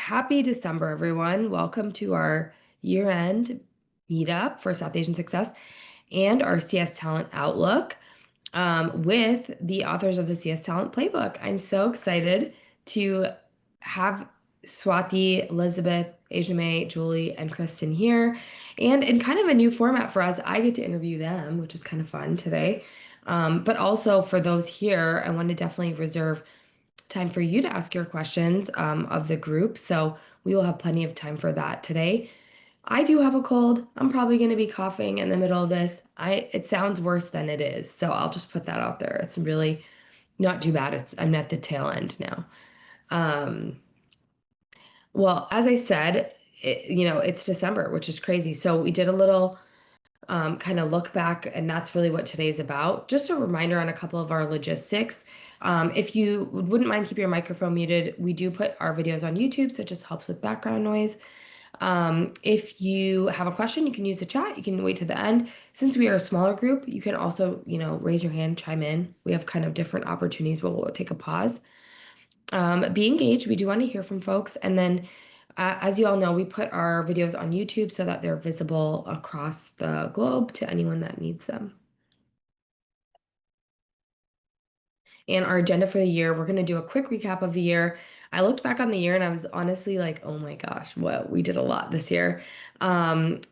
Happy December, everyone. Welcome to our year-end meetup for South Asian Success and our CS Talent Outlook with the authors of the CS Talent Playbook. I'm so excited to have Swati, Elizabeth, Asia May, Julie, and Kristen here. And in kind of a new format for us, I get to interview them, which is kind of fun today. But also for those here, I want to definitely reserve time for you to ask your questions of the group. So we will have plenty of time for that today. I do have a cold. I'm probably going to be coughing in the middle of this. It sounds worse than it is. So I'll just put that out there. It's really not too bad. I'm at the tail end now. Um, well, as I said, it's December, which is crazy. So we did a little kind of look back, and that's really what today's about. Just a reminder on a couple of our logistics. If you wouldn't mind keeping your microphone muted, we do put our videos on YouTube, so it just helps with background noise. If you have a question, you can use the chat. You can wait to the end. Since we are a smaller group, you can also, raise your hand, chime in. We have kind of different opportunities where we'll take a pause. Be engaged. We do want to hear from folks. And then, as you all know, we put our videos on YouTube so that they're visible across the globe to anyone that needs them. And our agenda for the year, we're going to do a quick recap of the year. I looked back on the year and I was honestly like, oh my gosh, we did a lot this year. And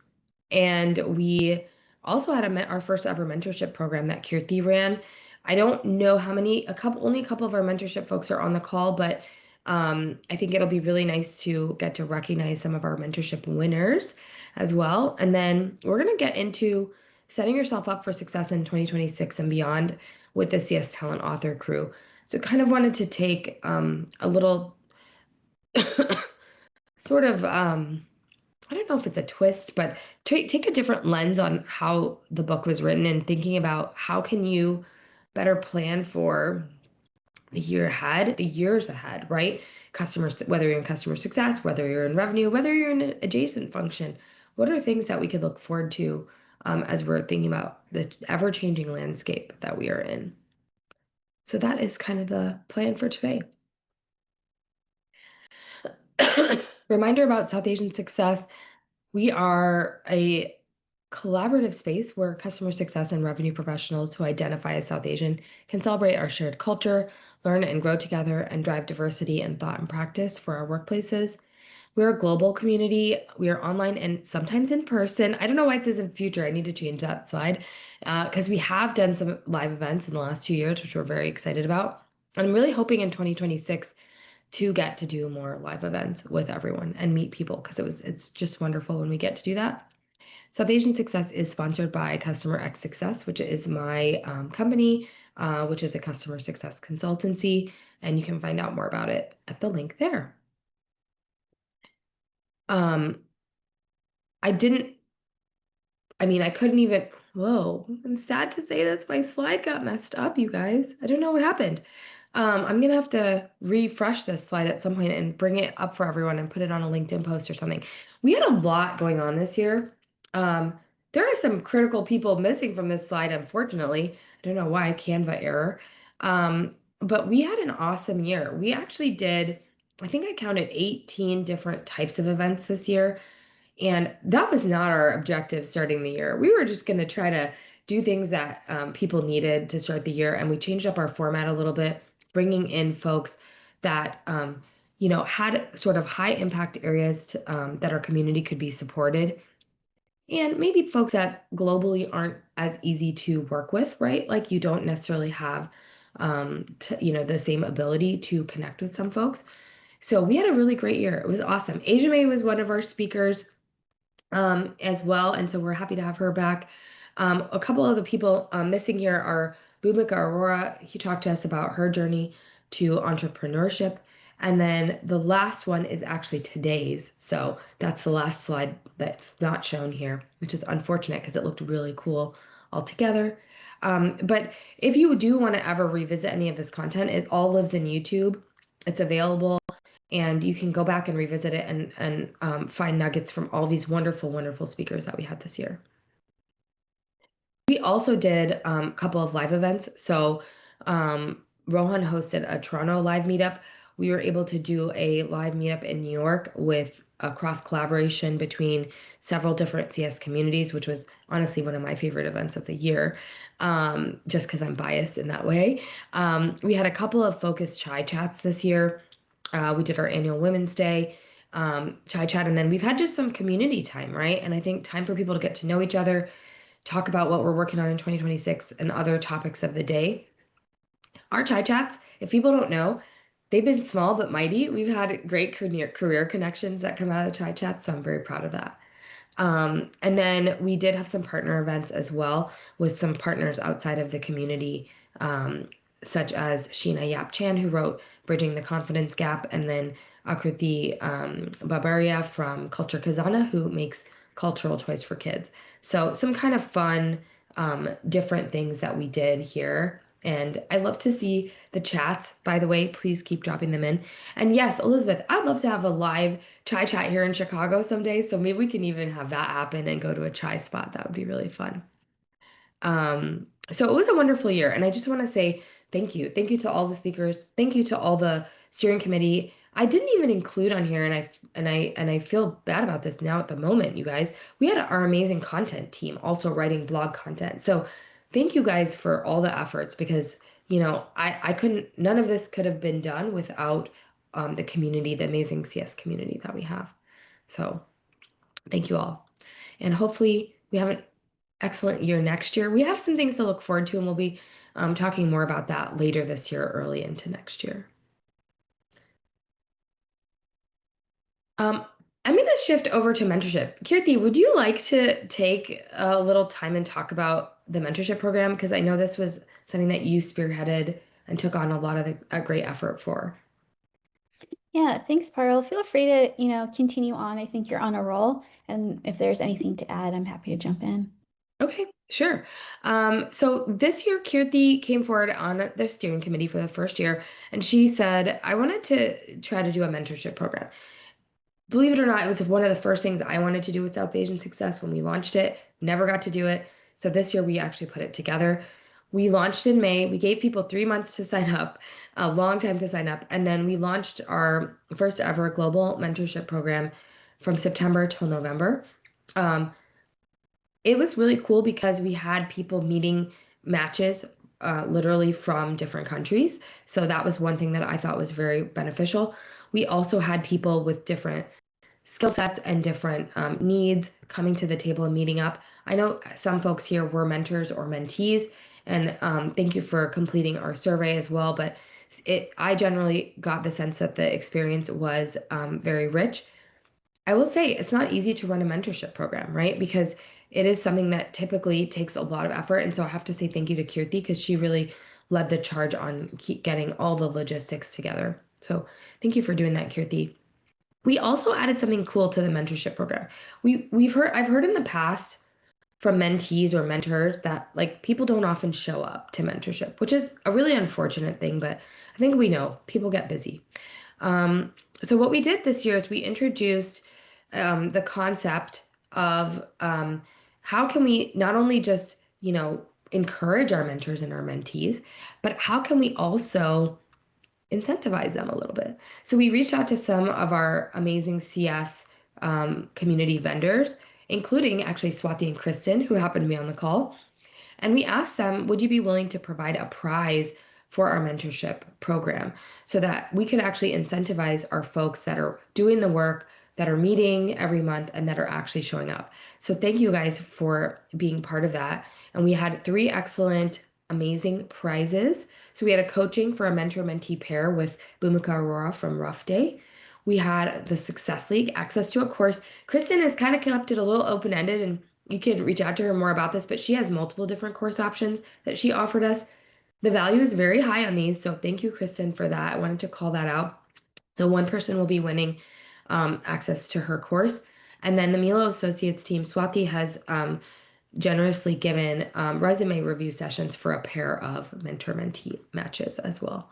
we also had our first ever mentorship program that Kirti ran. I don't know how many, only a couple of our mentorship folks are on the call, but I think it'll be really nice to get to recognize some of our mentorship winners as well. And then we're going to get into setting yourself up for success in 2026 and beyond with the CS Talent Author crew. So kind of wanted to take a little sort of, I don't know if it's a twist, but take a different lens on how the book was written and thinking about how can you better plan for the year ahead, the years ahead, right? Customers, whether you're in customer success, whether you're in revenue, whether you're in an adjacent function, what are things that we could look forward to as we're thinking about the ever-changing landscape that we are in? So that is kind of the plan for today. Reminder about South Asian Success. We are a collaborative space where customer success and revenue professionals who identify as South Asian can celebrate our shared culture, learn and grow together, and drive diversity in thought and practice for our workplaces. We're a global community. We are online and sometimes in person. I don't know why it says in future. I need to change that slide because we have done some live events in the last 2 years, which we're very excited about. I'm really hoping in 2026 to get to do more live events with everyone and meet people because it's just wonderful when we get to do that. South Asian Success is sponsored by Customer X Success, which is my company, which is a customer success consultancy, and you can find out more about it at the link there. I couldn't even, whoa, I'm sad to say this. My slide got messed up, you guys. I don't know what happened. I'm going to have to refresh this slide at some point and bring it up for everyone and put it on a LinkedIn post or something. We had a lot going on this year. There are some critical people missing from this slide, unfortunately. I don't know why, Canva error. But we had an awesome year. We actually did, I think I counted 18 different types of events this year. And that was not our objective starting the year. We were just going to try to do things that people needed to start the year. And we changed up our format a little bit, bringing in folks that, had sort of high impact areas that our community could be supported. And maybe folks that globally aren't as easy to work with, right? Like you don't necessarily have, the same ability to connect with some folks. So we had a really great year. It was awesome. Asia May was one of our speakers as well. And so we're happy to have her back. A couple of the people missing here are Bhumika Arora. He talked to us about her journey to entrepreneurship. And then the last one is actually today's. So that's the last slide that's not shown here, which is unfortunate because it looked really cool altogether. But if you do want to ever revisit any of this content, it all lives in YouTube. It's available. And you can go back and revisit it and find nuggets from all these wonderful, wonderful speakers that we had this year. We also did a couple of live events. So Rohan hosted a Toronto live meetup we were able to do a live meetup in New York with a cross collaboration between several different CS communities, which was honestly one of my favorite events of the year, just because I'm biased in that way. We had a couple of focused chai chats this year. We did our annual Women's Day chai chat, and then we've had just some community time, right? And I think time for people to get to know each other, talk about what we're working on in 2026 and other topics of the day. Our chai chats, if people don't know, they've been small but mighty. We've had great career connections that come out of the chai chats, so I'm very proud of that. And then we did have some partner events as well with some partners outside of the community, such as Sheena Yap Chan, who wrote Bridging the Confidence Gap, and then Akriti Babaria from Culture Kazana, who makes cultural toys for kids. So some kind of fun, different things that we did here. And I love to see the chats, by the way. Please keep dropping them in. And yes, Elizabeth, I'd love to have a live chai chat here in Chicago someday. So maybe we can even have that happen and go to a chai spot. That would be really fun. So it was a wonderful year. And I just want to say thank you. Thank you to all the speakers. Thank you to all the steering committee. I didn't even include on here, and I feel bad about this now at the moment, you guys. We had our amazing content team also writing blog content. So thank you guys for all the efforts because I couldn't, none of this could have been done without the community, the amazing CS community that we have. So thank you all. And hopefully we have an excellent year next year. We have some things to look forward to, and we'll be talking more about that later this year, early into next year. I'm going to shift over to mentorship. Kirti, would you like to take a little time and talk about the mentorship program? Because I know this was something that you spearheaded and took on a lot of a great effort for. Yeah, thanks, Parul. Feel free to, continue on. I think you're on a roll. And if there's anything to add, I'm happy to jump in. Okay, sure. So this year, Kirti came forward on the steering committee for the first year, and she said, I wanted to try to do a mentorship program. Believe it or not, it was one of the first things I wanted to do with South Asian Success when we launched it. Never got to do it. So this year we actually put it together. We launched in May. We gave people 3 months to sign up, a long time to sign up. And then we launched our first ever global mentorship program from September till November. It was really cool because we had people meeting matches literally from different countries. So that was one thing that I thought was very beneficial. We also had people with different skill sets and different needs coming to the table and meeting up. I know some folks here were mentors or mentees, and thank you for completing our survey as well. But I generally got the sense that the experience was very rich. I will say it's not easy to run a mentorship program, right? Because it is something that typically takes a lot of effort. And so I have to say thank you to Kirti because she really led the charge on getting all the logistics together. So thank you for doing that, Kirti. We also added something cool to the mentorship program. I've heard in the past from mentees or mentors that like people don't often show up to mentorship, which is a really unfortunate thing, but I think we know people get busy. So what we did this year is we introduced the concept of how can we not only just encourage our mentors and our mentees, but how can we also incentivize them a little bit. So we reached out to some of our amazing CS community vendors, including actually Swati and Kristen, who happened to be on the call. And we asked them, would you be willing to provide a prize for our mentorship program so that we could actually incentivize our folks that are doing the work, that are meeting every month, and that are actually showing up. So thank you guys for being part of that. And we had 3 excellent amazing prizes. So we had a coaching for a mentor-mentee pair with Bhumika Arora from Rough Day. We had the Success League, access to a course. Kristen has kind of kept it a little open-ended, and you could reach out to her more about this, but she has multiple different course options that she offered us. The value is very high on these, so thank you, Kristen, for that. I wanted to call that out. So one person will be winning access to her course. And then the Milo Associates team, Swati has generously given resume review sessions for a pair of mentor-mentee matches as well.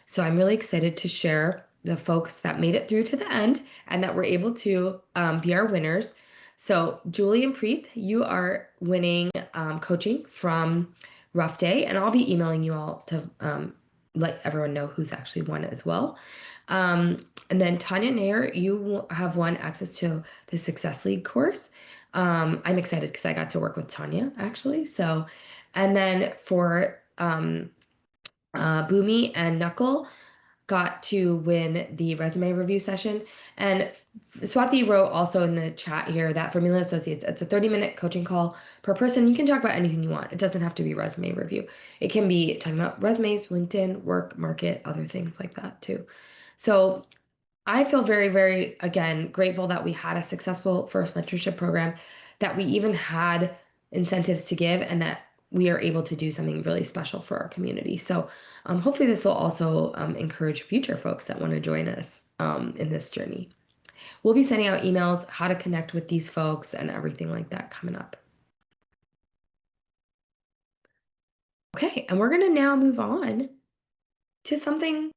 So I'm really excited to share the folks that made it through to the end and that were able to be our winners. So Julie and Preeth, you are winning coaching from Rough Day, and I'll be emailing you all to let everyone know who's actually won as well. And then Tanya Nair, you have won access to the Success League course. I'm excited because I got to work with Tanya actually. So, and then for Boomy and Knuckle got to win the resume review session. And Swati wrote also in the chat here that for Mila Associates, it's a 30-minute coaching call per person. You can talk about anything you want. It doesn't have to be resume review. It can be talking about resumes, LinkedIn, work, market, other things like that too. So I feel very, very, again, grateful that we had a successful first mentorship program, that we even had incentives to give, and that we are able to do something really special for our community. So hopefully this will also encourage future folks that want to join us in this journey. We'll be sending out emails, how to connect with these folks and everything like that coming up. Okay, and we're going to now move on to something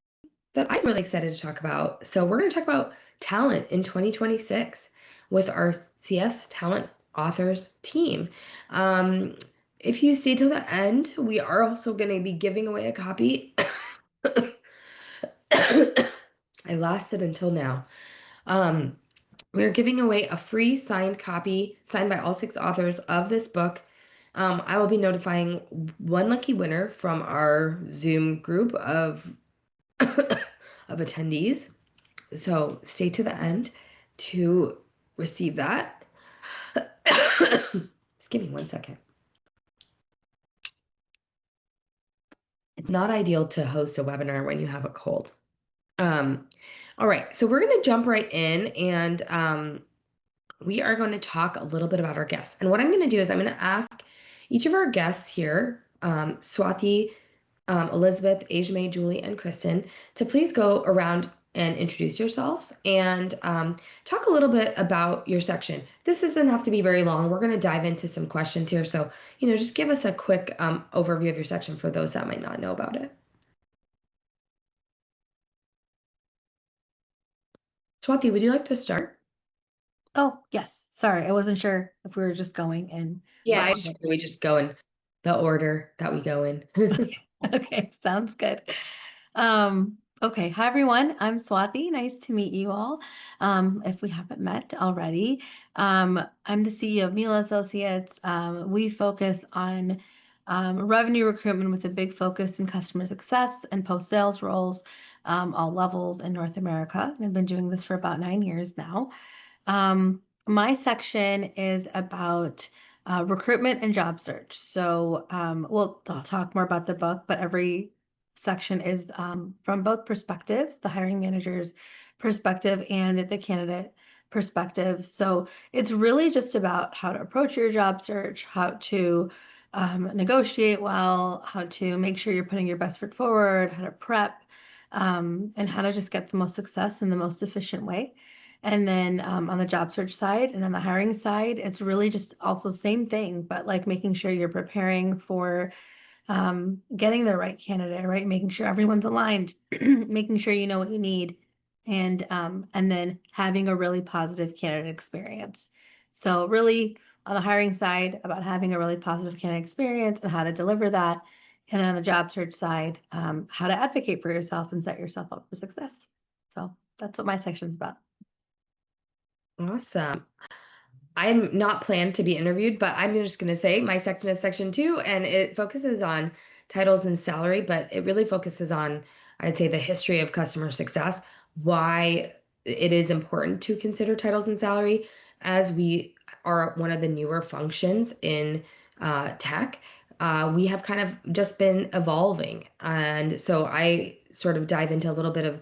that I'm really excited to talk about. So we're going to talk about talent in 2026 with our CS Talent Authors team. If you stay till the end, we are also going to be giving away a copy. I lasted until now. We're giving away a free signed copy, signed by all 6 authors of this book. I will be notifying one lucky winner from our Zoom group of of attendees. So stay to the end to receive that. Just give me 1 second. It's not ideal to host a webinar when you have a cold. All right, so we're going to jump right in, and we are going to talk a little bit about our guests. And what I'm going to do is I'm going to ask each of our guests here, Swati, Elizabeth, Ajame, Julie, and Kristen, to please go around and introduce yourselves and talk a little bit about your section. This doesn't have to be very long. We're going to dive into some questions here. So, just give us a quick overview of your section for those that might not know about it. Swati, would you like to start? Oh, yes. Sorry, I wasn't sure if we were just going in. Yeah, we just go in the order that we go in. Okay, sounds good. Okay, hi everyone. I'm Swati. Nice to meet you all. If we haven't met already, I'm the CEO of Mila Associates. We focus on revenue recruitment with a big focus in customer success and post-sales roles, all levels in North America. I've been doing this for about 9 years now. My section is about recruitment and job search. So, I'll talk more about the book, but every section is from both perspectives, the hiring manager's perspective and the candidate perspective. So it's really just about how to approach your job search, how to negotiate well, how to make sure you're putting your best foot forward, how to prep, and how to just get the most success in the most efficient way. And then on the job search side and on the hiring side, it's really just also same thing, but like making sure you're preparing for getting the right candidate, right? Making sure everyone's aligned, making sure you know what you need, and then having a really positive candidate experience. So really on the hiring side, about having a really positive candidate experience and how to deliver that. And then on the job search side, how to advocate for yourself and set yourself up for success. So that's what my section's about. Awesome. I'm not planned to be interviewed, but I'm just going to say my section is section 2, and it focuses on titles and salary, but it really focuses on, I'd say, the history of customer success, why it is important to consider titles and salary as we are one of the newer functions in tech. We have kind of just been evolving. And so I sort of dive into a little bit of,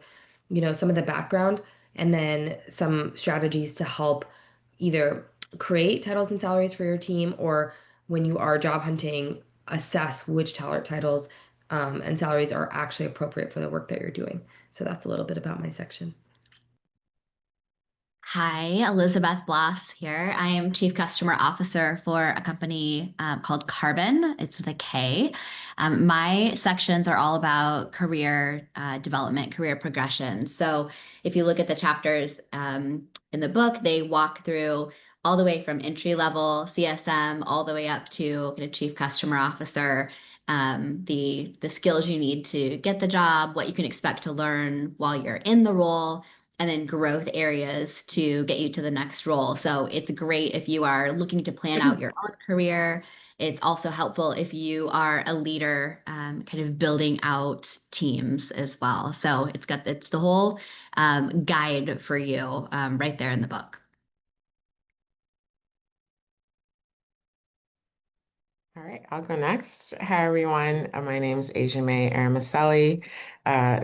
some of the background and then some strategies to help either create titles and salaries for your team, or when you are job hunting, assess which titles and salaries are actually appropriate for the work that you're doing. So that's a little bit about my section. Hi, Elizabeth Bloss here. I am Chief Customer Officer for a company called Carbon. It's with a K. My sections are all about career development, career progression. So if you look at the chapters in the book, they walk through all the way from entry level CSM all the way up to Chief Customer Officer. the skills you need to get the job, what you can expect to learn while you're in the role, and then growth areas to get you to the next role. So it's great if you are looking to plan out your own career. It's also helpful if you are a leader, kind of building out teams as well. So it's the whole guide for you right there in the book. All right, I'll go next. Hi, everyone. My name's Asia May Aramaselli.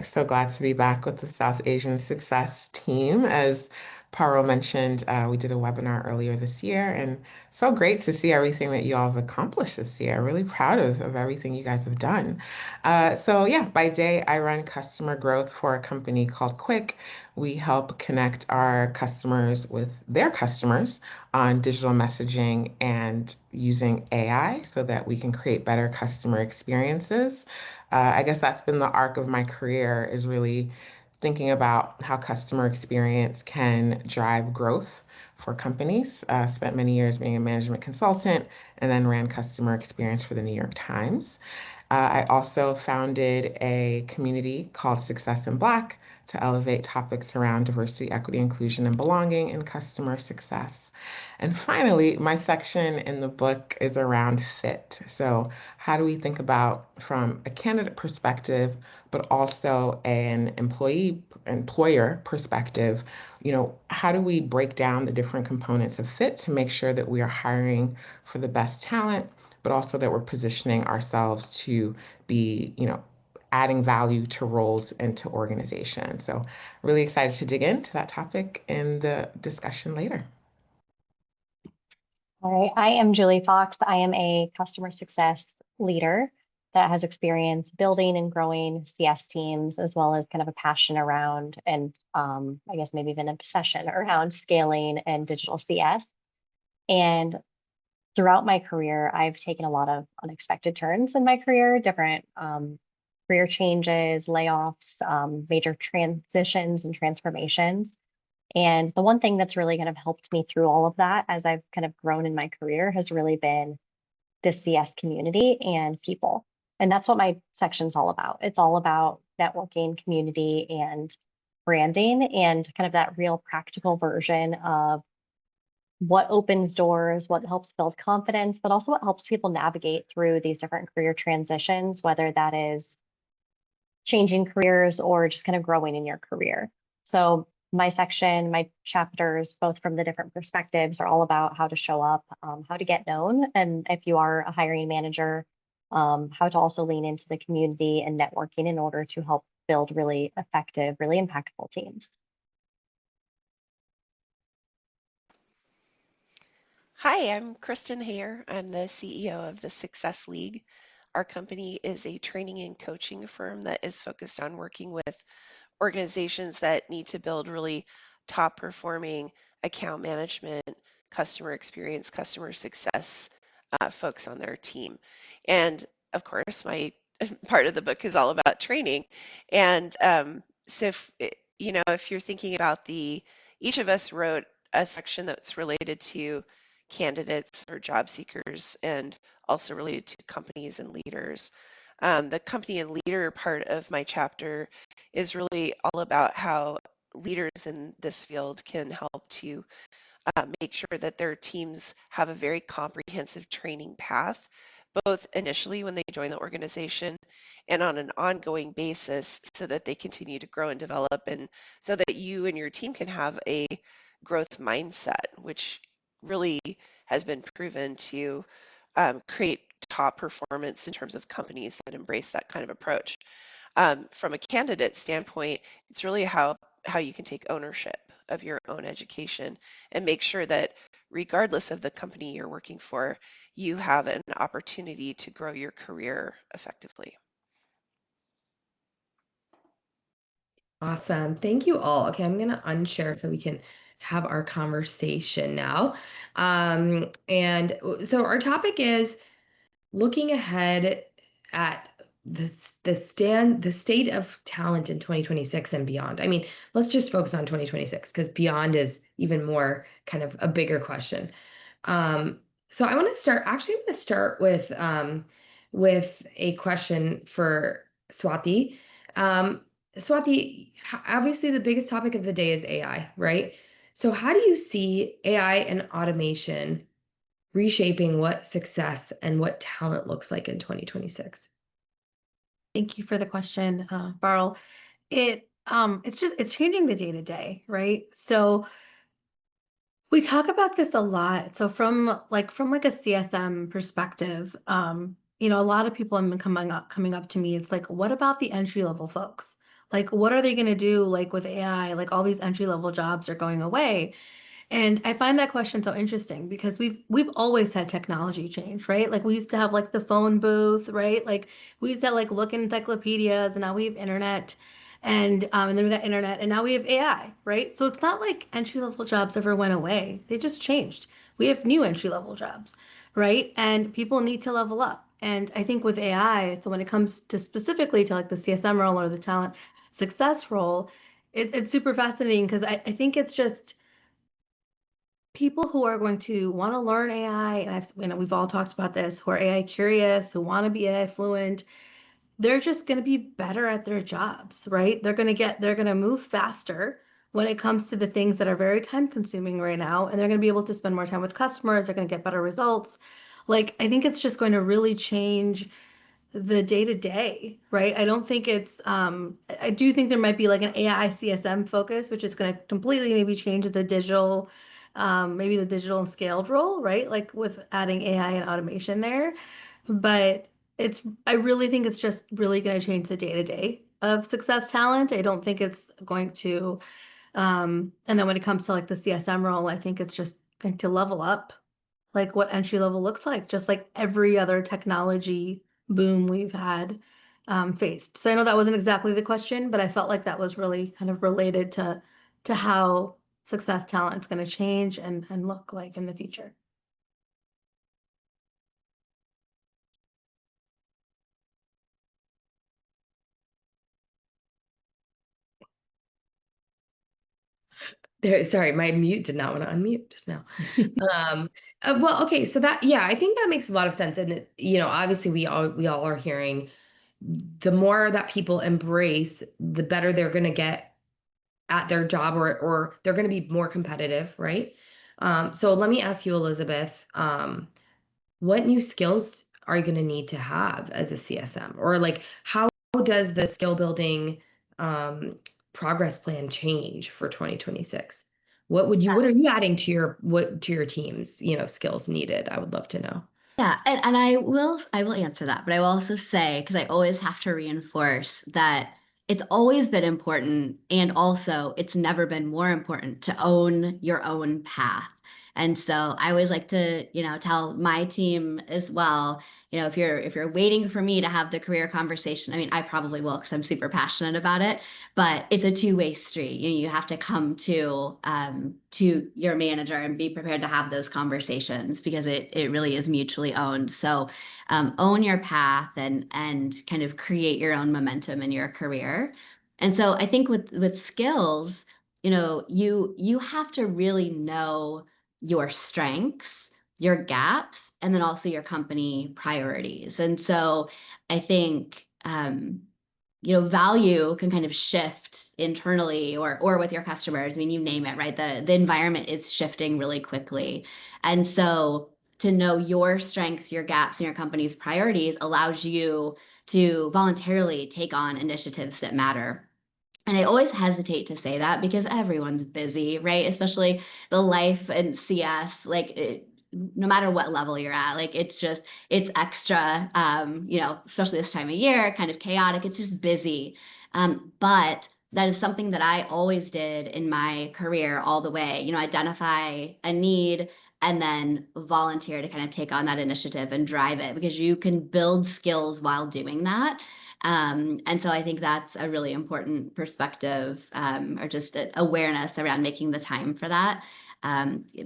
So glad to be back with the South Asian Success team. As Paro mentioned, we did a webinar earlier this year, and so great to see everything that you all have accomplished this year. Really proud of everything you guys have done. So yeah, by day, I run customer growth for a company called Quick. We help connect our customers with their customers on digital messaging and using AI so that we can create better customer experiences. I guess that's been the arc of my career, is really thinking about how customer experience can drive growth for companies. Spent many years being a management consultant and then ran customer experience for the New York Times. I also founded a community called Success in Black to elevate topics around diversity, equity, inclusion, and belonging in customer success. And finally, my section in the book is around fit. So, how do we think about, from a candidate perspective, but also an employer perspective, how do we break down the different components of fit to make sure that we are hiring for the best talent, but also that we're positioning ourselves to be, adding value to roles and to organizations. So really excited to dig into that topic in the discussion later. All right, I am Julie Fox. I am a customer success leader that has experience building and growing CS teams, as well as kind of a passion around, and I guess maybe even an obsession around scaling and digital CS. And throughout my career, I've taken a lot of unexpected turns in my career, different career changes, layoffs, major transitions and transformations. And the one thing that's really kind of helped me through all of that as I've kind of grown in my career has really been the CS community and people. And that's what my section's all about. It's all about networking, community, and branding, and kind of that real practical version of what opens doors, what helps build confidence, but also what helps people navigate through these different career transitions, whether that is changing careers or just kind of growing in your career. So my section, my chapters, both from the different perspectives, are all about how to show up, how to get known, and if you are a hiring manager, how to also lean into the community and networking in order to help build really effective, really impactful teams. Hi, I'm Kristen Hayer. I'm the CEO of the Success League. Our company is a training and coaching firm that is focused on working with organizations that need to build really top performing account management, customer experience, customer success folks on their team. And of course, my part of the book is all about training. And so, if you're thinking about each of us wrote a section that's related to candidates or job seekers and also related to companies and leaders. The company and leader part of my chapter is really all about how leaders in this field can help to make sure that their teams have a very comprehensive training path, both initially when they join the organization and on an ongoing basis, so that they continue to grow and develop, and so that you and your team can have a growth mindset, which really has been proven to create top performance in terms of companies that embrace that kind of approach. From a candidate standpoint, it's really how you can take ownership of your own education and make sure that regardless of the company you're working for, you have an opportunity to grow your career effectively. Awesome. Thank you all. Okay, I'm going to unshare so we can have our conversation now. And so our topic is looking ahead at the state of talent in 2026 and beyond. I mean, let's just focus on 2026 because beyond is even more kind of a bigger question. So I want to start, actually, I'm going to start with with a question for Swati. Swati, obviously the biggest topic of the day is AI, right? So how do you see AI and automation reshaping what success and what talent looks like in 2026? Thank you for the question, Barl. It's changing the day to day, right? So we talk about this a lot. So from a CSM perspective, a lot of people have been coming up to me. It's like, what about the entry level folks? Like, what are they going to do? Like with AI, like all these entry level jobs are going away. And I find that question so interesting because we've always had technology change, right? Like we used to have like the phone booth, right? Like we used to like look in encyclopedias, and now we have internet, and then we got internet, and now we have AI, right? So it's not like entry level jobs ever went away; they just changed. We have new entry level jobs, right? And people need to level up. And I think with AI, so when it comes to specifically to like the CSM role or the talent success role, it's super fascinating because I think it's just people who are going to want to learn AI, and we've all talked about this, who are AI curious, who want to be AI fluent, they're just going to be better at their jobs, right? They're going to move faster when it comes to the things that are very time consuming right now, and they're going to be able to spend more time with customers. They're going to get better results. Like, I think it's just going to really change the day to day, right? I don't think I do think there might be like an AI CSM focus, which is going to completely maybe change maybe the digital and scaled role, right? Like with adding AI and automation there. But I really think it's just really going to change the day to day of success talent. I don't think it's going to, and then when it comes to like the CSM role, I think it's just going to level up like what entry level looks like, just like every other technology boom we've had faced. So I know that wasn't exactly the question, but I felt like that was really kind of related to how success talent's going to change and look like in the future. Sorry, my mute did not want to unmute just now. Well, okay, so yeah, I think that makes a lot of sense. And obviously we all are hearing the more that people embrace, the better they're going to get at their job, or they're going to be more competitive, right? So let me ask you, Elizabeth, what new skills are you going to need to have as a CSM? Or like, how does the skill building progress plan change for 2026? What are you adding to your team's, skills needed? I would love to know. Yeah, and I will answer that, but I will also say, because I always have to reinforce that it's always been important, and also it's never been more important to own your own path. And so I always like to, tell my team as well, if you're waiting for me to have the career conversation, I mean, I probably will because I'm super passionate about it, but it's a two-way street. You have to come to your manager and be prepared to have those conversations because it really is mutually owned. So own your path and kind of create your own momentum in your career. And so I think with skills, you have to really know your strengths, your gaps, and then also your company priorities. And so I think value can kind of shift internally or with your customers. I mean, you name it, right? The environment is shifting really quickly. And so to know your strengths, your gaps, and your company's priorities allows you to voluntarily take on initiatives that matter. And I always hesitate to say that because everyone's busy, right? Especially the life and CS, no matter what level you're at, like it's extra, especially this time of year, kind of chaotic. It's just busy. But that is something that I always did in my career all the way, identify a need and then volunteer to kind of take on that initiative and drive it because you can build skills while doing that. And so I think that's a really important perspective, or just awareness around making the time for that,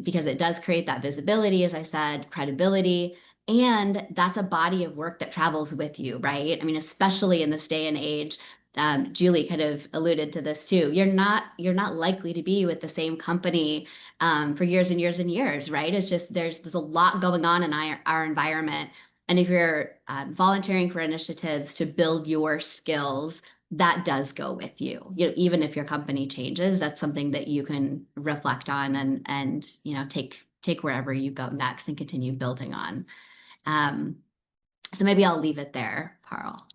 because it does create that visibility, as I said, credibility, and that's a body of work that travels with you, right? I mean, especially in this day and age. Julie kind of alluded to this too. You're not likely to be with the same company for years and years and years, right? It's just there's a lot going on in our environment. And if you're volunteering for initiatives to build your skills, that does go with you. Even if your company changes, that's something that you can reflect on and take wherever you go next and continue building on. So maybe I'll leave it there, Parl.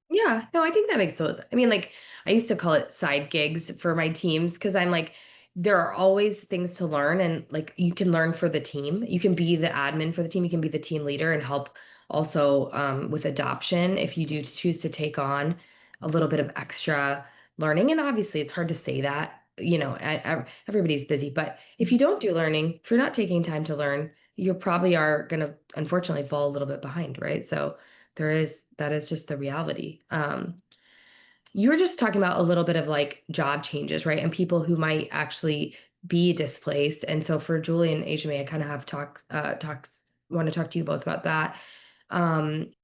Yeah, no, I think that makes sense. I mean, like, I used to call it side gigs for my teams because I'm like, there are always things to learn, and like, you can learn for the team. You can be the admin for the team, you can be the team leader and help also with adoption if you do choose to take on a little bit of extra learning. And obviously, it's hard to say that, everybody's busy, but if you don't do learning, if you're not taking time to learn, you probably are going to unfortunately fall a little bit behind, right? So that is just the reality. You were just talking about a little bit of like job changes, right? And people who might actually be displaced. And so for Julie and HMA, I kind of have want to talk to you both about that. First, I'm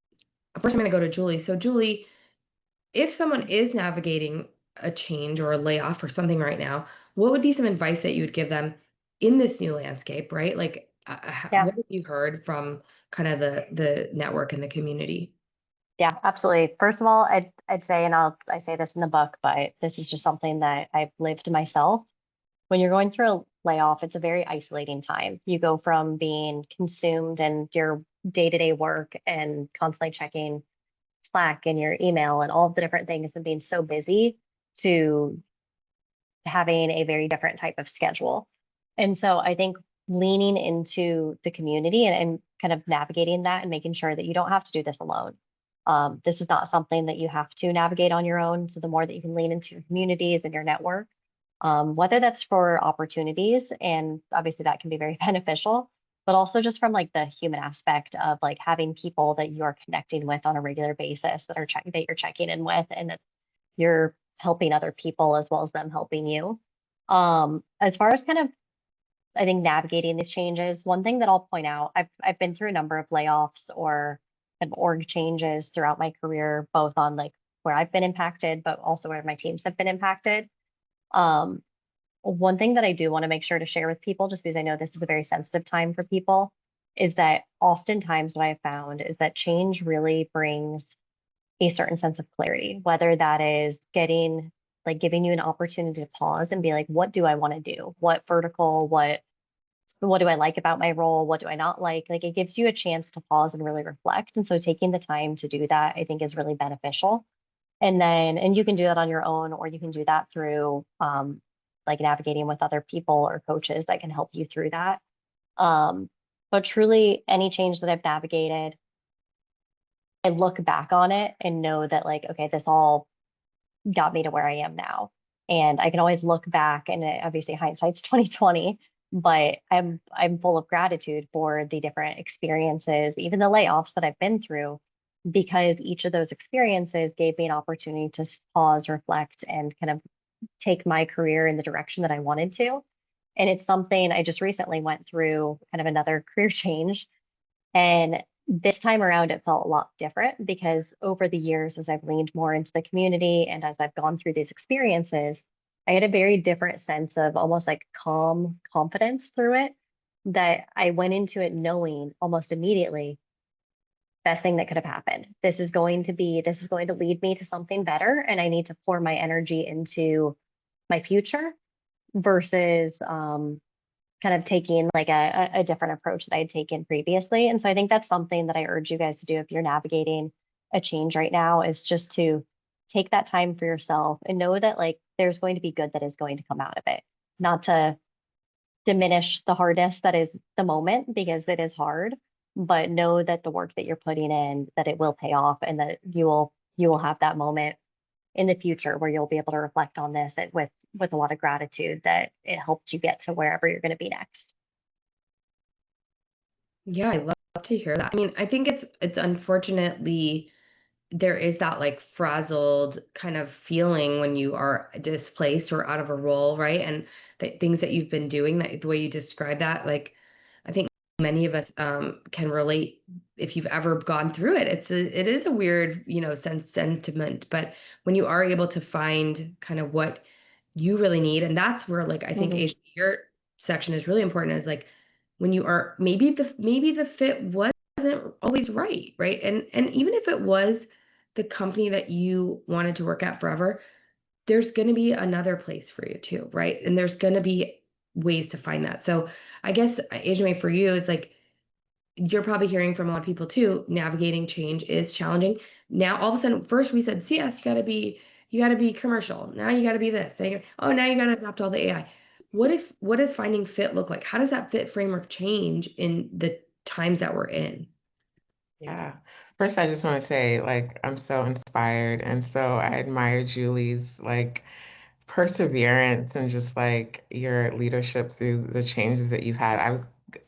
going to go to Julie. So Julie, if someone is navigating a change or a layoff or something right now, what would be some advice that you would give them in this new landscape, right? Like, Yeah. what have you heard from kind of the network and the community? Yeah, absolutely. First of all, I'd say, and I say this in the book, but this is just something that I've lived myself. When you're going through a layoff, it's a very isolating time. You go from being consumed in your day-to-day work and constantly checking Slack and your email and all of the different things and being so busy to having a very different type of schedule. And so I think leaning into the community and kind of navigating that and making sure that you don't have to do this alone. This is not something that you have to navigate on your own. So the more that you can lean into your communities and your network, whether that's for opportunities, and obviously that can be very beneficial, but also just from like the human aspect of like having people that you're connecting with on a regular basis that you're checking in with, and that you're helping other people as well as them helping you. As far as kind of, I think, navigating these changes, one thing that I'll point out, I've been through a number of layoffs or kind of org changes throughout my career, both on like where I've been impacted, but also where my teams have been impacted. Um, One thing that I do want to make sure to share with people, just because I know this is a very sensitive time for people, is that oftentimes what I have found is that change really brings a certain sense of clarity, whether that is giving you an opportunity to pause and be like, what do I want to do? What vertical, what do I like about my role? What do I not like? Like, it gives you a chance to pause and really reflect. And so taking the time to do that, I think, is really beneficial. And you can do that on your own, or you can do that through like navigating with other people or coaches that can help you through that. But truly, any change that I've navigated, I look back on it and know that, like, okay, this all got me to where I am now. And I can always look back, and obviously hindsight's 2020, but I'm full of gratitude for the different experiences, even the layoffs that I've been through, because each of those experiences gave me an opportunity to pause, reflect, and kind of take my career in the direction that I wanted to. And it's something I just recently went through kind of another career change. And this time around, it felt a lot different because over the years, as I've leaned more into the community and as I've gone through these experiences, I had a very different sense of almost like calm confidence through it, that I went into it knowing almost immediately, best thing that could have happened. This is going to lead me to something better. And I need to pour my energy into my future versus kind of taking like a different approach that I had taken previously. And so I think that's something that I urge you guys to do if you're navigating a change right now, is just to take that time for yourself and know that like there's going to be good that is going to come out of it. Not to diminish the hardness that is the moment, because it is hard, but know that the work that you're putting in, that it will pay off, and that you will have that moment in the future where you'll be able to reflect on this with a lot of gratitude that it helped you get to wherever you're going to be next. Yeah, I love to hear that. I mean, I think it's unfortunately there is that like frazzled kind of feeling when you are displaced or out of a role, right? And the things that you've been doing, that the way you describe that, like I think many of us can relate if you've ever gone through it. It is a weird, sentiment, but when you are able to find kind of what you really need, and that's where like I think your section is really important, is like when you are maybe the fit was wasn't always right, right? And even if it was the company that you wanted to work at forever, there's going to be another place for you too, right? And there's going to be ways to find that. So I guess Asia, for you is like, you're probably hearing from a lot of people too, navigating change is challenging. Now all of a sudden, first we said CS, you gotta be commercial. Now you gotta be this. Oh, now you gotta adopt all the AI. What does finding fit look like? How does that fit framework change in the times that we're in? Yeah. First, I just want to say, like, I'm so inspired, and so I admire Julie's like perseverance and just like your leadership through the changes that you've had. I've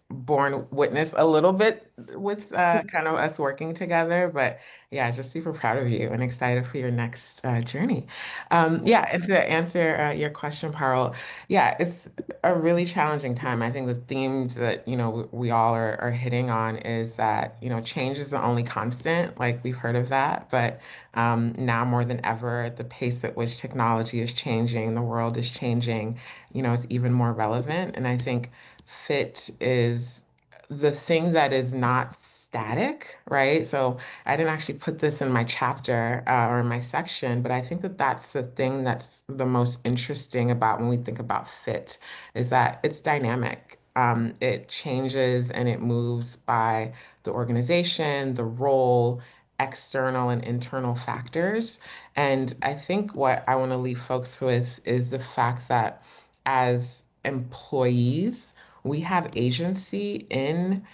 borne witness a little bit with kind of us working together, but yeah, just super proud of you and excited for your next journey. Yeah, and to answer your question, Parul, yeah, it's a really challenging time. I think the themes that, we all are hitting on is that, change is the only constant, like we've heard of that, but now more than ever, the pace at which technology is changing, the world is changing, it's even more relevant. And I think fit is the thing that is not static, right? So I didn't actually put this in my chapter or in my section, but I think that that's the thing that's the most interesting about when we think about fit is that it's dynamic. It changes and it moves by the organization, the role, external and internal factors. And I think what I want to leave folks with is the fact that as employees, we have agency in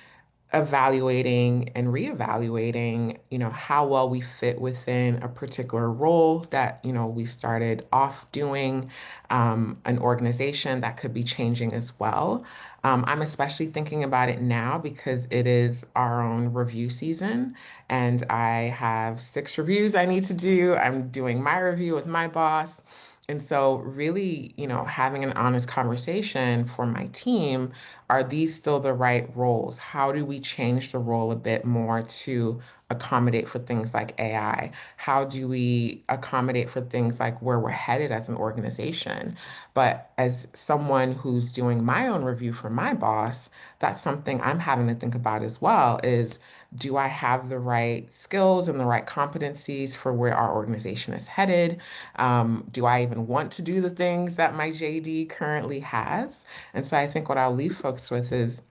evaluating and reevaluating, how well we fit within a particular role that, we started off doing, an organization that could be changing as well. I'm especially thinking about it now because it is our own review season, and I have 6 reviews I need to do. I'm doing my review with my boss. And so, really, having an honest conversation for my team, are these still the right roles? How do we change the role a bit more to accommodate for things like AI? How do we accommodate for things like where we're headed as an organization? But as someone who's doing my own review for my boss, that's something I'm having to think about as well is, do I have the right skills and the right competencies for where our organization is headed? Do I even want to do the things that my JD currently has? And so I think what I'll leave folks with is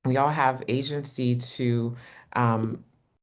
we all have agency um,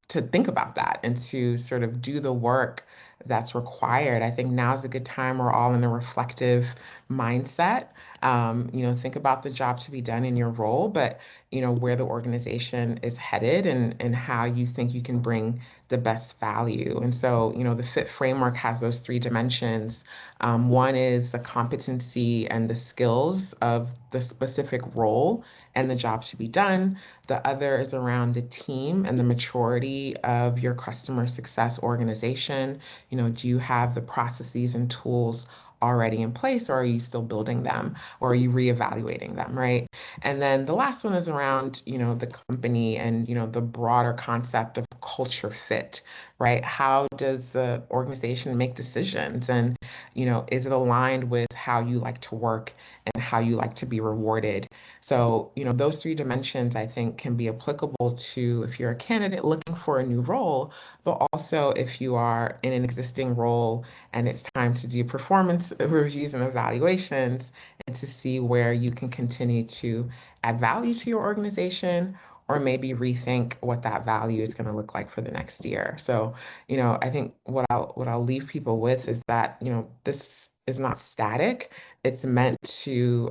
to think about that and to sort of do the work that's required. I think now's a good time. We're all in a reflective mindset. Think about the job to be done in your role, but where the organization is headed and how you think you can bring the best value. And so, the FIT framework has those 3 dimensions. One is the competency and the skills of the specific role and the job to be done. The other is around the team and the maturity of your customer success organization. Do you have the processes and tools already in place, or are you still building them, or are you reevaluating them, right? And then the last one is around, the company and, the broader concept of culture fit, right? How does the organization make decisions? And, is it aligned with how you like to work and how you like to be rewarded? So, those 3 dimensions I think can be applicable to if you're a candidate looking for a new role, but also if you are in an existing role and it's time to do performance reviews and evaluations and to see where you can continue to add value to your organization or maybe rethink what that value is going to look like for the next year. So, I think what I'll leave people with is that, this is not static. It's meant to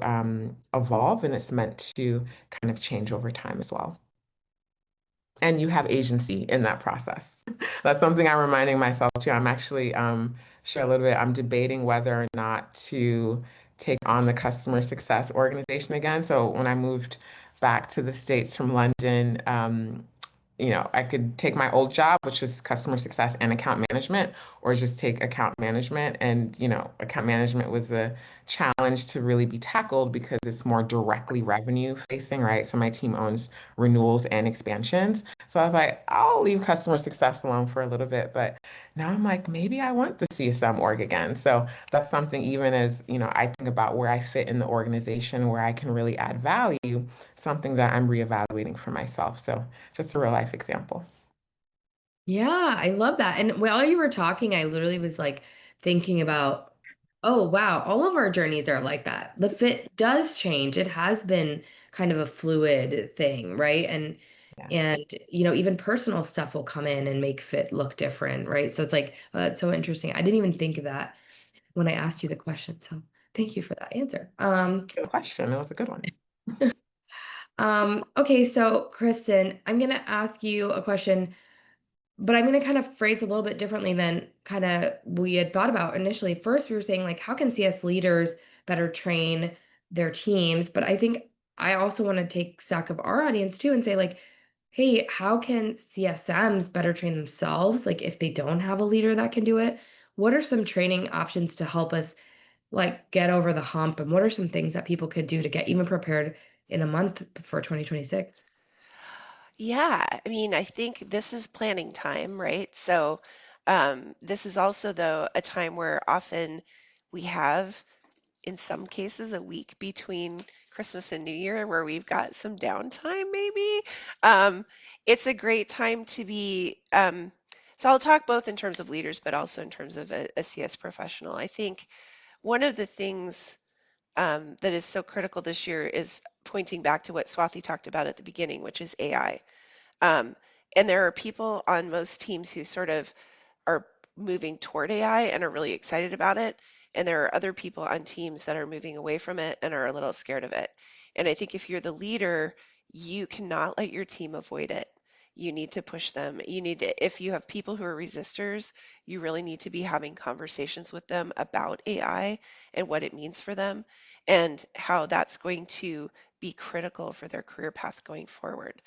evolve and it's meant to kind of change over time as well. And you have agency in that process. That's something I'm reminding myself too. I'm actually share a little bit. I'm debating whether or not to take on the customer success organization again. So when I moved back to the States from London, I could take my old job, which was customer success and account management, or just take account management. And, account management was a challenge to really be tackled because it's more directly revenue facing, right? So my team owns renewals and expansions. So I was like, I'll leave customer success alone for a little bit. But now I'm like, maybe I want the CSM org again. So that's something, even as, I think about where I fit in the organization, where I can really add value, something that I'm reevaluating for myself. So just a real life life example. Yeah, I love that. And while you were talking, I literally was like thinking about, oh, wow, all of our journeys are like that. The fit does change. It has been kind of a fluid thing, right? Yeah. And even personal stuff will come in and make fit look different, right? So it's like, it's so interesting. I didn't even think of that when I asked you the question. So thank you for that answer. Good question. It was a good one. Okay, so Kristen, I'm gonna ask you a question, but I'm going to kind of phrase a little bit differently than kind of we had thought about initially. First, we were saying, like, how can CS leaders better train their teams? But I think I also want to take stock of our audience too and say, like, hey, how can CSMs better train themselves? Like, if they don't have a leader that can do it, what are some training options to help us, like, get over the hump? And what are some things that people could do to get even prepared in a month for 2026? Yeah, I mean, I think this is planning time, right? So, this is also, though, a time where often we have, in some cases, a week between Christmas and New Year where we've got some downtime, maybe. Um, it's a great time to be. So, I'll talk both in terms of leaders, but also in terms of a CS professional. I think one of the things that is so critical this year is pointing back to what Swathi talked about at the beginning, which is AI. Um, and there are people on most teams who sort of are moving toward AI and are really excited about it. And there are other people on teams that are moving away from it and are a little scared of it. And I think if you're the leader, you cannot let your team avoid it. You need to push them. You need to, if you have people who are resistors, you really need to be having conversations with them about AI and what it means for them and how that's going to be critical for their career path going forward.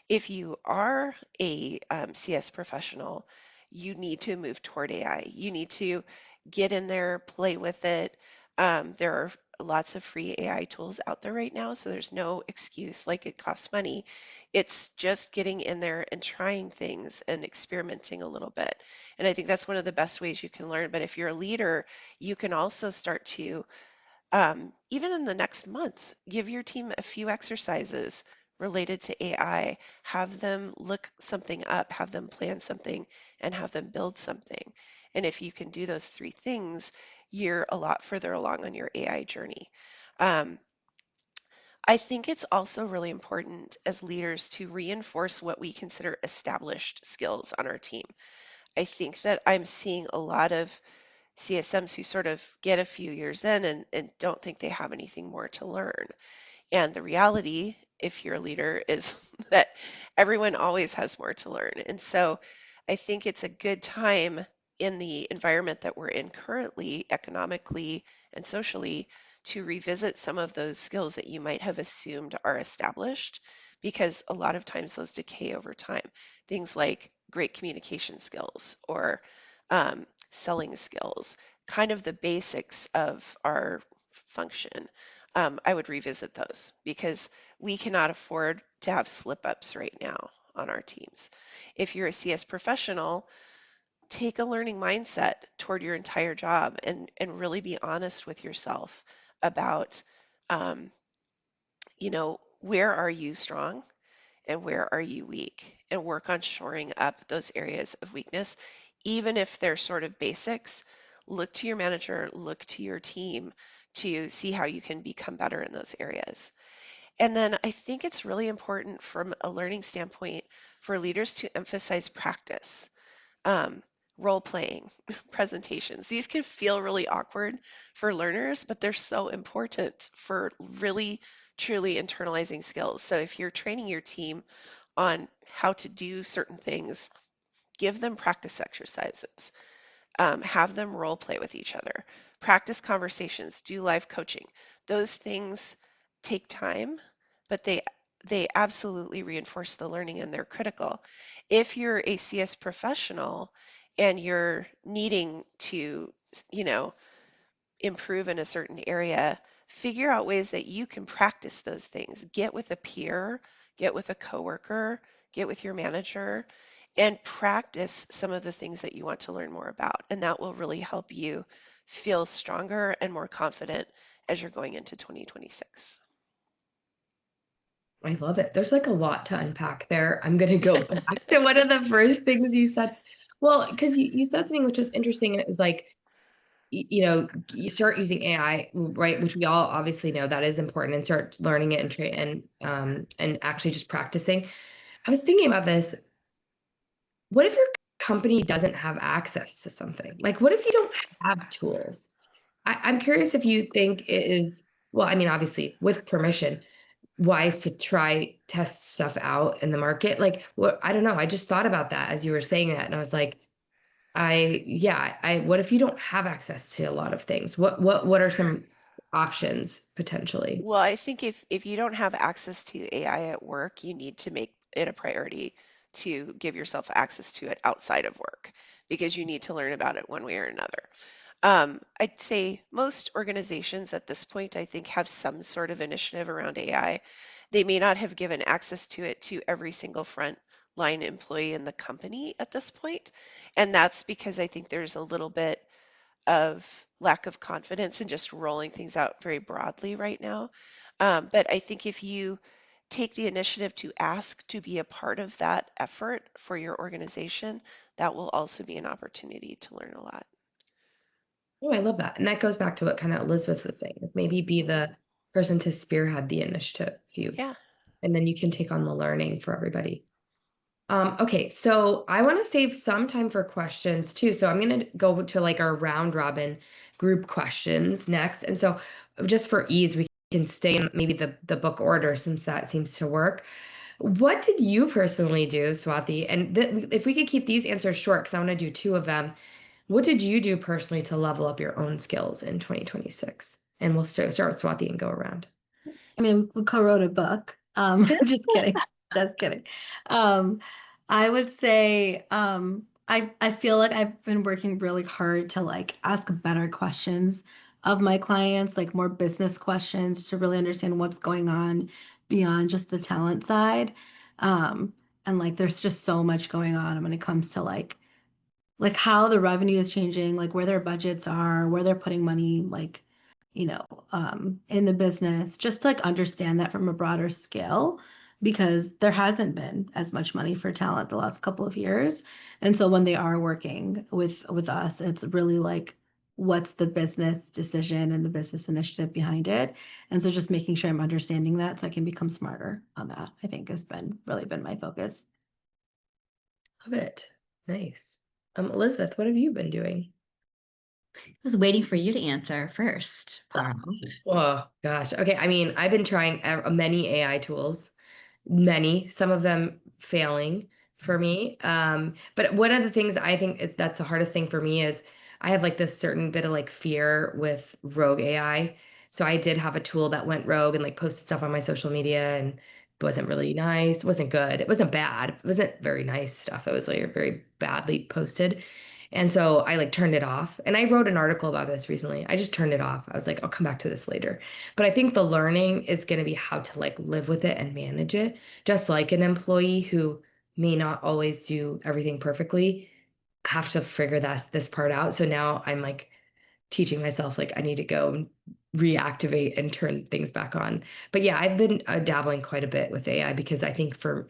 If you are a CS professional, you need to move toward AI. You need to get in there, play with it. There are lots of free AI tools out there right now, so there's no excuse like it costs money. It's just getting in there and trying things and experimenting a little bit. And I think that's one of the best ways you can learn. But if you're a leader, you can also start to even in the next month, give your team a few exercises related to AI, have them look something up, have them plan something, and have them build something. And if you can do those three things, you're a lot further along on your AI journey. Um, I think it's also really important as leaders to reinforce what we consider established skills on our team. I think that I'm seeing a lot of CSMs who sort of get a few years in and don't think they have anything more to learn. And the reality, if you're a leader, is that everyone always has more to learn. And so I think it's a good time in the environment that we're in currently, economically and socially, to revisit some of those skills that you might have assumed are established, because a lot of times those decay over time. Things like great communication skills or selling skills, kind of the basics of our function. I would revisit those because we cannot afford to have slip ups right now on our teams. If you're a CS professional, take a learning mindset toward your entire job and really be honest with yourself about, um, where are you strong and where are you weak, and work on shoring up those areas of weakness, even if they're sort of basics. Look to your manager, look to your team to see how you can become better in those areas. And then I think it's really important from a learning standpoint for leaders to emphasize practice, um, role playing, presentations. These can feel really awkward for learners, but they're so important for really truly internalizing skills. So if you're training your team on how to do certain things, give them practice exercises, have them role play with each other, practice conversations, do live coaching. Those things take time, but they absolutely reinforce the learning and they're critical. If you're a CS professional and you're needing to, you know, improve in a certain area, figure out ways that you can practice those things. Get with a peer, get with a coworker, get with your manager, and practice some of the things that you want to learn more about. And that will really help you feel stronger and more confident as you're going into 2026. I love it. There's like a lot to unpack there. I'm going to go back to one of the first things you said. Well, because you said something which was interesting. And it was like, you know, you start using AI, right? Which we all obviously know that is important, and start learning it and and actually just practicing. I was thinking about this. What if your company doesn't have access to something? Like, what if you don't have tools? I'm curious if you think it is, well, I mean, obviously with permission, wise to try test stuff out in the market. Like, what, I don't know. I just thought about that as you were saying that. And I was like, what if you don't have access to a lot of things? What are some options potentially? Well, I think if you don't have access to AI at work, you need to make it a priority to give yourself access to it outside of work because you need to learn about it one way or another. I'd say most organizations at this point, I think, have some sort of initiative around AI. They may not have given access to it to every single frontline employee in the company at this point, and that's because I think there's a little bit of lack of confidence in just rolling things out very broadly right now. But I think if you take the initiative to ask to be a part of that effort for your organization, that will also be an opportunity to learn a lot. Oh, I love that. And that goes back to what kind of Elizabeth was saying. Maybe be the person to spearhead the initiative, Yeah. and then you can take on the learning for everybody. Okay, so I want to save some time for questions too. So I'm going to go to like our round robin group questions next. And so just for ease, we can stay in maybe the book order since that seems to work. What did you personally do, Swati? And if we could keep these answers short, because I want to do two of them. What did you do personally to level up your own skills in 2026? And we'll start with Swati and go around. I mean, we co-wrote a book. Just kidding. Just kidding. I would say I feel like I've been working really hard to like ask better questions of my clients, like more business questions to really understand what's going on beyond just the talent side. And like there's just so much going on when it comes to like how the revenue is changing, like where their budgets are, where they're putting money, like, in the business, just to like understand that from a broader scale, because there hasn't been as much money for talent the last couple of years. And so when they are working with us, it's really like what's the business decision and the business initiative behind it. And so just making sure I'm understanding that so I can become smarter on that, I think has been really been my focus. Love it. Nice. Elizabeth, what have you been doing? I was waiting for you to answer first, Parl. Oh gosh. Okay. I mean, I've been trying many AI tools, many, some of them failing for me. But one of the things I think is that's the hardest thing for me is I have like this certain bit of like fear with rogue AI. So I did have a tool that went rogue and like posted stuff on my social media and it wasn't really nice. It wasn't good. It wasn't bad. It wasn't very nice stuff. It was like very badly posted. And so I like turned it off. And I wrote an article about this recently. I just turned it off. I was like, I'll come back to this later. But I think the learning is going to be how to like live with it and manage it, just like an employee who may not always do everything perfectly, have to figure this part out. So now I'm like teaching myself like I need to go and reactivate and turn things back on. But yeah, I've been dabbling quite a bit with AI because I think for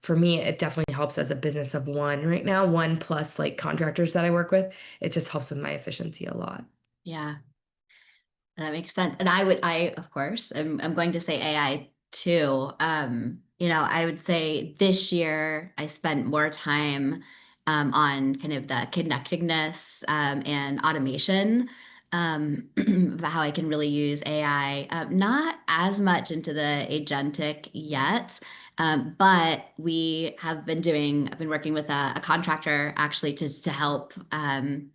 me it definitely helps as a business of one right now, one plus like contractors that I work with. It just helps with my efficiency a lot. Yeah, that makes sense. And I of course, I'm going to say AI too. I would say this year I spent more time on kind of the connectedness and automation, about how I can really use AI. Not as much into the agentic yet, but I've been working with a contractor actually to help. Time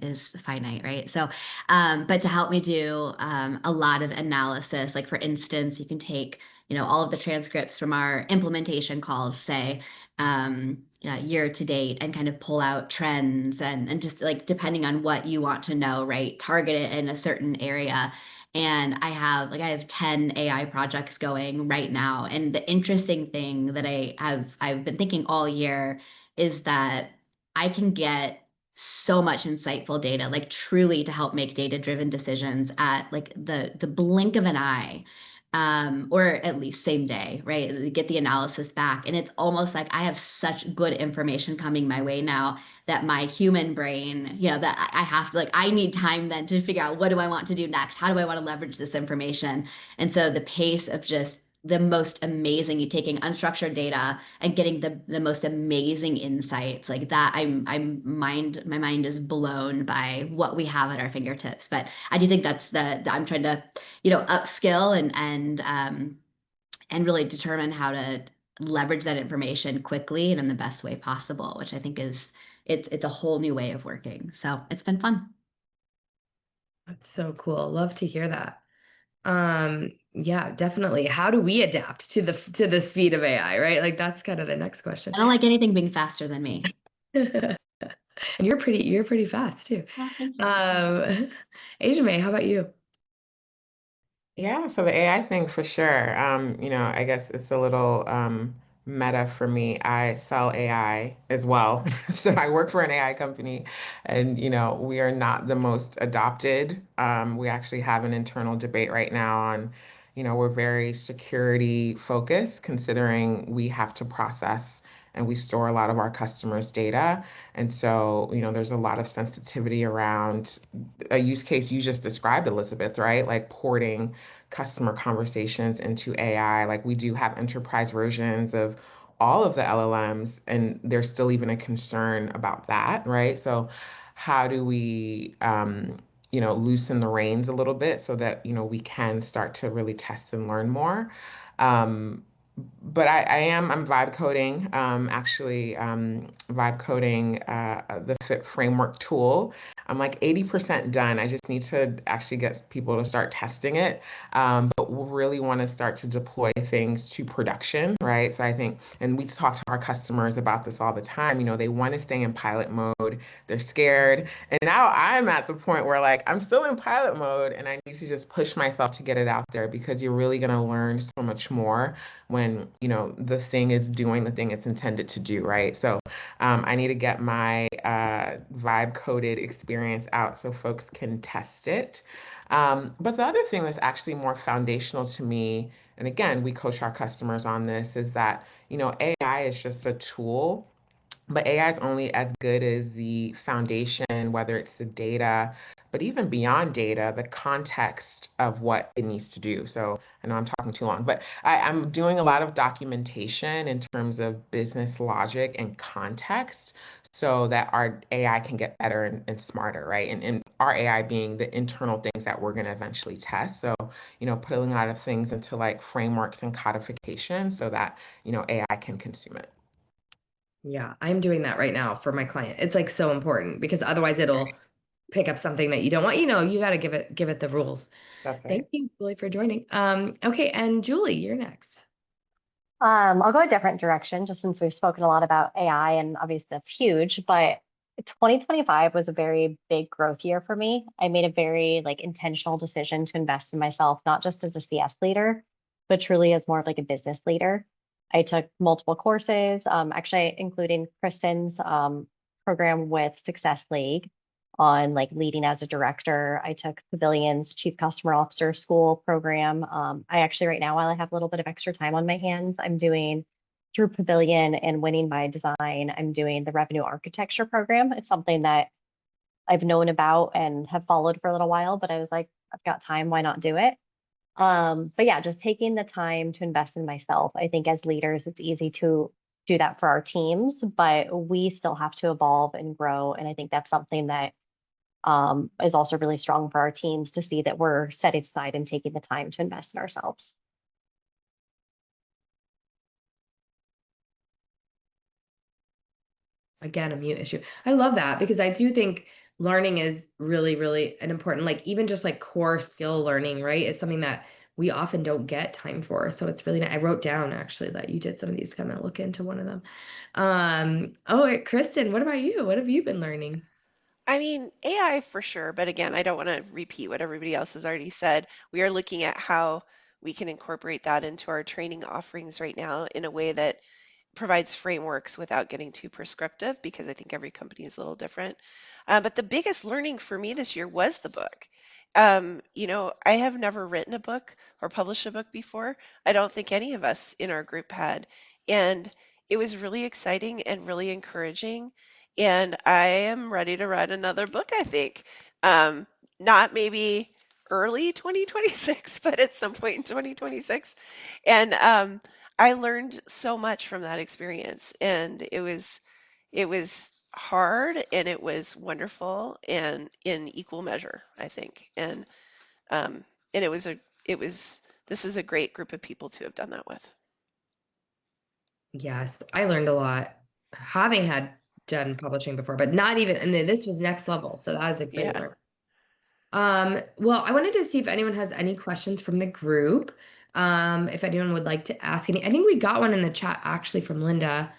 is finite, right? So but to help me do a lot of analysis, like for instance, you can take, all of the transcripts from our implementation calls, say, year to date, and kind of pull out trends and just like depending on what you want to know, right? Target it in a certain area. And I have 10 AI projects going right now. And the interesting thing that I've been thinking all year is that I can get so much insightful data, like truly to help make data-driven decisions at like the blink of an eye. or at least same day, right? Get the analysis back. And it's almost like I have such good information coming my way now that my human brain, that I have to, like, I need time then to figure out, what do I want to do next? How do I want to leverage this information? And so the pace of just the most amazing, you taking unstructured data and getting the most amazing insights like that. My mind is blown by what we have at our fingertips. But I do think that's I'm trying to, upskill and really determine how to leverage that information quickly and in the best way possible, which I think it's a whole new way of working. So it's been fun. That's so cool. Love to hear that. Yeah, definitely. How do we adapt to the speed of AI, right? Like that's kind of the next question. I don't like anything being faster than me. And you're pretty fast too. Oh, thank you. Asia May, how about you? Yeah, so the AI thing for sure. I guess it's a little meta for me. I sell AI as well. So I work for an AI company and we are not the most adopted. We actually have an internal debate right now on, we're very security focused considering we have to process and we store a lot of our customers' data. And so, there's a lot of sensitivity around a use case you just described, Elizabeth, right? Like porting customer conversations into AI. Like we do have enterprise versions of all of the LLMs, and there's still even a concern about that, right? So, how do we, loosen the reins a little bit so that, we can start to really test and learn more? Um, but I'm vibe coding, actually, vibe coding the Fit framework tool. I'm like 80% done. I just need to actually get people to start testing it. But we really want to start to deploy things to production, right? So I think, and we talk to our customers about this all the time, they want to stay in pilot mode. They're scared. And now I'm at the point where like I'm still in pilot mode and I need to just push myself to get it out there because you're really going to learn so much more when the thing is doing the thing it's intended to do, right? So I need to get my vibe coded experience out so folks can test it. But the other thing that's actually more foundational to me, and again, we coach our customers on this, is that AI is just a tool, but AI is only as good as the foundation, whether it's the data, but even beyond data, the context of what it needs to do. So I know I'm talking too long, but I'm doing a lot of documentation in terms of business logic and context so that our AI can get better and smarter, right? And our AI being the internal things that we're going to eventually test. So, putting a lot of things into like frameworks and codification so that, AI can consume it. Yeah, I'm doing that right now for my client. It's like so important because otherwise it'll pick up something that you don't want. You got to give it the rules. That's right. Thank you, Julie, for joining. Okay, and Julie, you're next. I'll go a different direction just since we've spoken a lot about AI and obviously that's huge, but 2025 was a very big growth year for me. I made a very like intentional decision to invest in myself, not just as a CS leader, but truly as more of like a business leader. I took multiple courses, actually including Kristen's program with Success League on like leading as a director. I took Pavilion's Chief Customer Officer School program. I actually right now, while I have a little bit of extra time on my hands, I'm doing through Pavilion and Winning by Design, I'm doing the Revenue Architecture program. It's something that I've known about and have followed for a little while, but I was like, I've got time, why not do it? But yeah, just taking the time to invest in myself. I think as leaders, it's easy to do that for our teams, but we still have to evolve and grow. And I think that's something that is also really strong for our teams to see that we're setting aside and taking the time to invest in ourselves. Again, a mute issue. I love that because I do think learning is really, really an important, like even just like core skill learning, right? Is something that we often don't get time for. So it's really nice. I wrote down actually that you did some of these, kind of look into one of them. Kristen, what about you? What have you been learning? I mean, AI for sure, but again, I don't want to repeat what everybody else has already said. We are looking at how we can incorporate that into our training offerings right now in a way that provides frameworks without getting too prescriptive, because I think every company is a little different. But the biggest learning for me this year was the book. I have never written a book or published a book before. I don't think any of us in our group had. And it was really exciting and really encouraging. And I am ready to write another book, I think. Um, Not maybe early 2026, but at some point in 2026. And I learned so much from that experience, and it was hard and it was wonderful and in equal measure, I think. Um, and it was this is a great group of people to have done that with. Yes, I learned a lot having had done publishing before, but not even, and then this was next level. So that was a great Yeah. learn. Well, I wanted to see if anyone has any questions from the group. If anyone would like to ask any, I think we got one in the chat actually from Linda.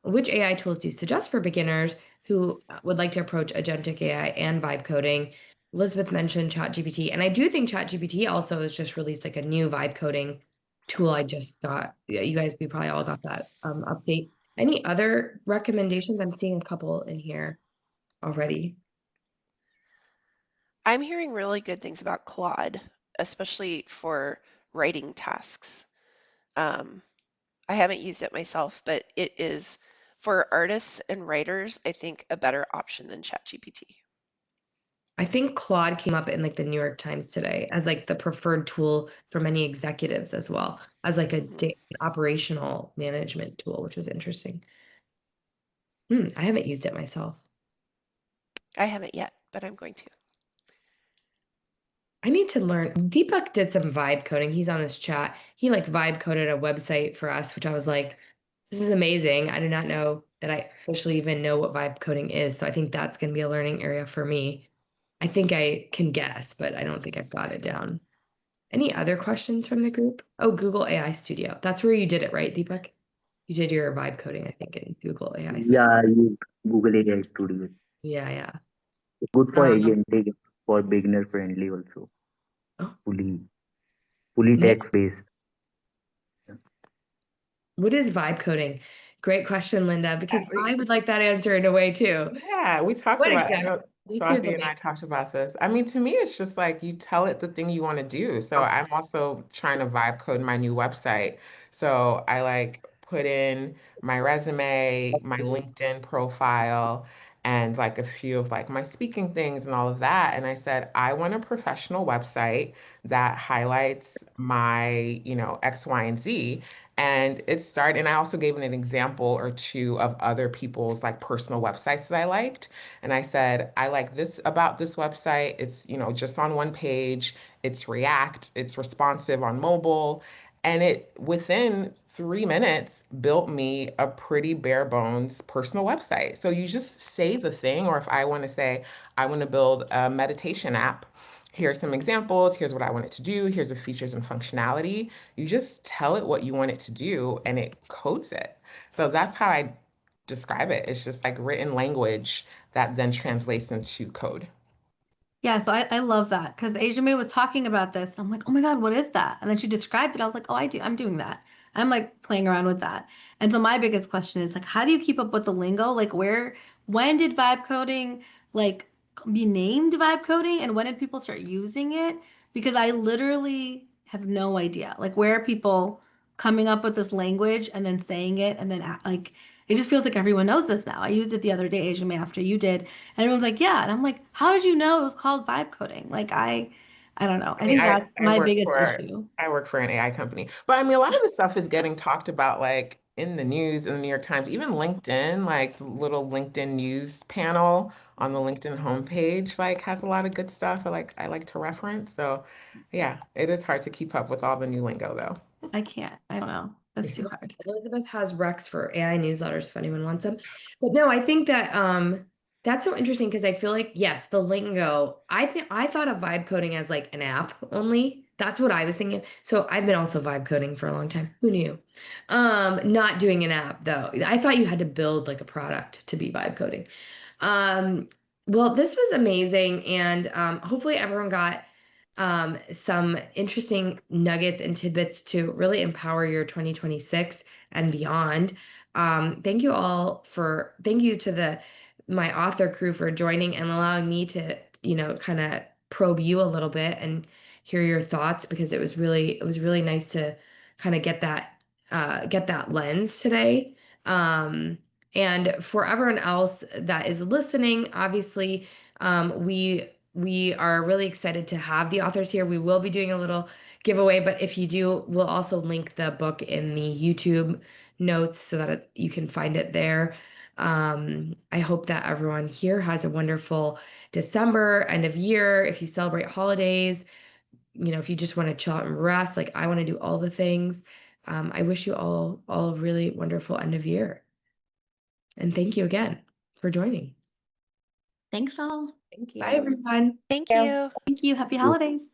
Which AI tools do you suggest for beginners who would like to approach agentic AI and vibe coding? Elizabeth mentioned ChatGPT, and I do think ChatGPT also has just released like a new vibe coding tool. I just got, yeah, you guys, we probably all got that update. Any other recommendations? I'm seeing a couple in here already. I'm hearing really good things about Claude, especially for writing tasks. Um, I haven't used it myself, but it is for artists and writers, I think, a better option than ChatGPT. I think Claude came up in like the New York Times today as like the preferred tool for many executives as well as like a Mhm. operational management tool, which was interesting. I haven't used it myself. I haven't yet, but I'm going to. I need to learn. Deepak did some vibe coding. He's on this chat. He like vibe coded a website for us, which I was like, this is amazing. I did not know that I officially even know what vibe coding is. So I think that's going to be a learning area for me. I think I can guess, but I don't think I've got it down. Any other questions from the group? Oh, Google AI Studio. That's where you did it, right, Deepak? You did your vibe coding, I think, in Google AI Studio. Yeah, I use Google AI Studio. Yeah, yeah. It's good for Um, agentic, for beginner friendly also. oh, Fully nice. text based. What is vibe coding? Great question, Linda, because Yeah, I would like that answer in a way too. Yeah, we talked What about, I exactly? know Here's the Swati and I link. talked about this. I mean, to me, it's just like you tell it the thing you want to do. So I'm also trying to vibe code my new website. So I like put in my resume, my LinkedIn profile, and like a few of like my speaking things and all of that. And I said, I want a professional website that highlights my, X, Y, and Z. And it started, and I also gave it an example or two of other people's like personal websites that I liked. And I said, I like this about this website. It's, just on one page. It's React, it's responsive on mobile. And it within 3 minutes built me a pretty bare bones personal website. So you just say the thing, or if I want to say, I want to build a meditation app. Here are some examples. Here's what I want it to do. Here's the features and functionality. You just tell it what you want it to do and it codes it. So that's how I describe it. It's just like written language that then translates into code. Yeah, so I love that because Asia May was talking about this. And I'm like, oh my God, what is that? And then she described it. I was like, oh, I'm doing that. I'm like playing around with that. And so my biggest question is like, how do you keep up with the lingo? Like when did vibe coding like be named vibe coding and when did people start using it? Because I literally have no idea. Like where are people coming up with this language and then saying it and then like it just feels like everyone knows this now. I used it the other day, Asia May, after you did. And everyone's like, yeah. And I'm like, how did you know it was called vibe coding? Like I don't know. I I mean, think I, that's I my work biggest for issue. I work for an AI company. But I mean a lot of the stuff is getting talked about like in the news in the New York Times, even LinkedIn, like the little LinkedIn news panel on the LinkedIn homepage, like has a lot of good stuff I like to reference. So yeah, it is hard to keep up with all the new lingo though. I can't. I don't know. That's too hard. Elizabeth has Rex for AI newsletters if anyone wants them. But no, I think that that's so interesting because I feel like yes, the lingo. I thought of vibe coding as like an app only. That's what I was thinking. So I've been also vibe coding for a long time. Who knew? Not doing an app though. I thought you had to build like a product to be vibe coding. Um, well, this was amazing, and hopefully everyone got some interesting nuggets and tidbits to really empower your 2026 and beyond. Thank you to my author crew for joining and allowing me to, kind of probe you a little bit and hear your thoughts, because it was really nice to kind of get that lens today. And for everyone else that is listening, obviously, we are really excited to have the authors here. We will be doing a little giveaway, but if you do, we'll also link the book in the YouTube notes so that you can find it there. I hope that everyone here has a wonderful December, end of year. If you celebrate holidays, if you just want to chill out and rest, like I want to do all the things. I wish you all a really wonderful end of year. And thank you again for joining. Thanks all. Thank you. Bye, everyone. Thank Yeah. you. Thank you. Happy holidays.